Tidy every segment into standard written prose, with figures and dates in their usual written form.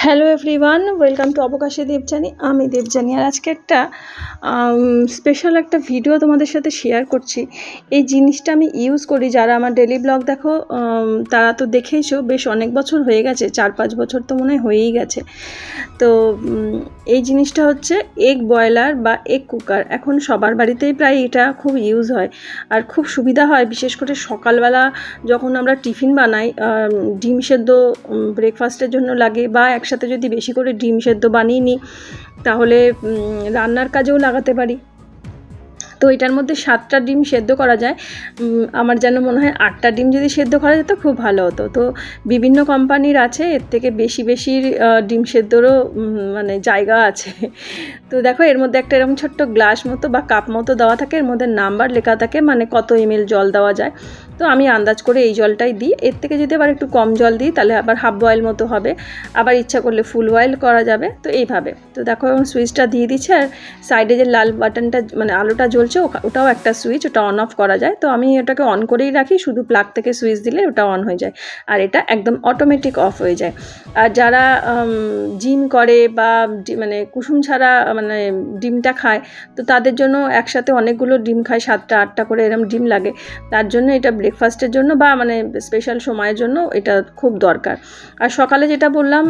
Hello everyone, welcome to অবকাশে দেবযানী। আমি দেবযানী, আর আজকে একটা স্পেশাল একটা ভিডিও তোমাদের সাথে শেয়ার করছি। এই জিনিসটা আমি ইউজ করি, যারা আমার ডেলি ব্লগ দেখো তারা তো দেখেইছো, বেশ অনেক বছর হয়ে গেছে, 4-5 বছর তো মনে হয় হয়েই গেছে। তো এই জিনিসটা হচ্ছে এগ বয়লার বা এগ কুকার। এখন সবার বাড়িতেই প্রায় এটা খুব ইউজ হয় আর খুব সুবিধা হয়, বিশেষ করে সকালবেলা যখন আমরা টিফিন বানাই, ডিম সেদ্ধ ব্রেকফাস্টের জন্য লাগে, বা একসাথে যদি বেশি করে ডিম সেদ্ধ বানিয়ে নিই তাহলে রান্নার কাজেও লাগাতে পারি। তো এটার মধ্যে 7টা ডিম সেদ্ধ করা যায়। আমার যেন মনে হয় 8টা ডিম যদি সেদ্ধ করা যেত খুব ভালো হতো। তো বিভিন্ন কোম্পানির আছে, এর থেকে বেশি ডিম সেদ্ধরও মানে জায়গা আছে। তো দেখো, এর মধ্যে একটা এরকম ছোট্ট গ্লাস মতো বা কাপ মতো দেওয়া থাকে, এর মধ্যে নাম্বার লেখা থাকে, মানে কত ml জল দেওয়া যায়। তো আমি আন্দাজ করে এই জলটাই দিই। এর থেকে যদি আবার একটু কম জল দিই তাহলে আবার হাফ বয়েল মতো হবে, আবার ইচ্ছা করলে ফুল বয়েল করা যাবে। তো এইভাবে তো দেখো, এখন সুইচটা দিয়ে দিচ্ছে, আর সাইডে যে লাল বাটনটা মানে আলোটা জ্বলছে ওটাও একটা সুইচ, ওটা অন অফ করা যায়। তো আমি ওটাকে অন করেই রাখি, শুধু প্লাগ থেকে সুইচ দিলে ওটা অন হয়ে যায়, আর এটা একদম অটোমেটিক অফ হয়ে যায়। আর যারা জিম করে বা মানে কুসুম ছাড়া মানে ডিমটা খায়, তো তাদের জন্য একসাথে অনেকগুলো ডিম খায়, 7টা-8টা করে এরকম ডিম লাগে, তার জন্য এটা ব্রেকফাস্টের জন্য বা মানে স্পেশাল সময়ের জন্য এটা খুব দরকার। আর সকালে যেটা বললাম,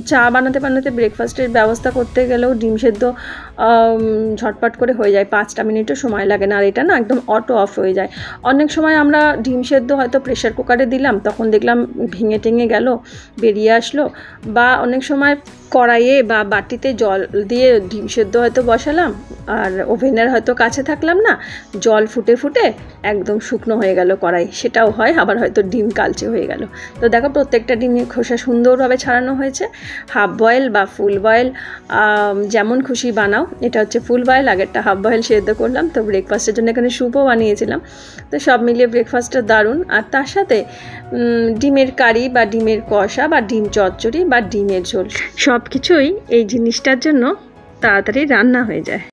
চা বানাতে বানাতে ব্রেকফাস্টের ব্যবস্থা করতে গেলেও ডিম সেদ্ধ ঝটপট করে হয়ে যায়, 5টা মিনিটও সময় লাগে না। আর এটা না একদম অটো অফ হয়ে যায়। অনেক সময় আমরা ডিম সেদ্ধ হয়তো প্রেশার কুকারে দিলাম, তখন দেখলাম ভেঙে টেঙে গেল, বেরিয়ে আসলো, বা অনেক সময় কড়াইয়ে বা বাটিতে জল দিয়ে ডিম সেদ্ধ হয়তো বসালাম, আর ওভেনের হয়তো কাছে থাকলাম না, জল ফুটে ফুটে একদম শুকনো হয়ে গেল কড়াই, সেটাও হয়। আবার হয়তো ডিম কালচে হয়ে গেল। তো দেখো, প্রত্যেকটা ডিমের খোসা সুন্দরভাবে ছাড়ানো হয়েছে। হাফ বয়েল বা ফুল বয়েল যেমন খুশি বানাও। এটা হচ্ছে ফুল বয়েল, আগেরটা হাফ বয়েল সেদ্ধ করলাম। তো ব্রেকফাস্টের জন্য এখানে স্যুপও বানিয়েছিলাম। তো সব মিলিয়ে ব্রেকফাস্টটা দারুণ। আর তার সাথে ডিমের কারি বা ডিমের কষা বা ডিম চচ্চড়ি বা ডিমের ঝোল, সব কিছুই এই জিনিসটার জন্য তাড়াতাড়ি রান্না হয়ে যায়।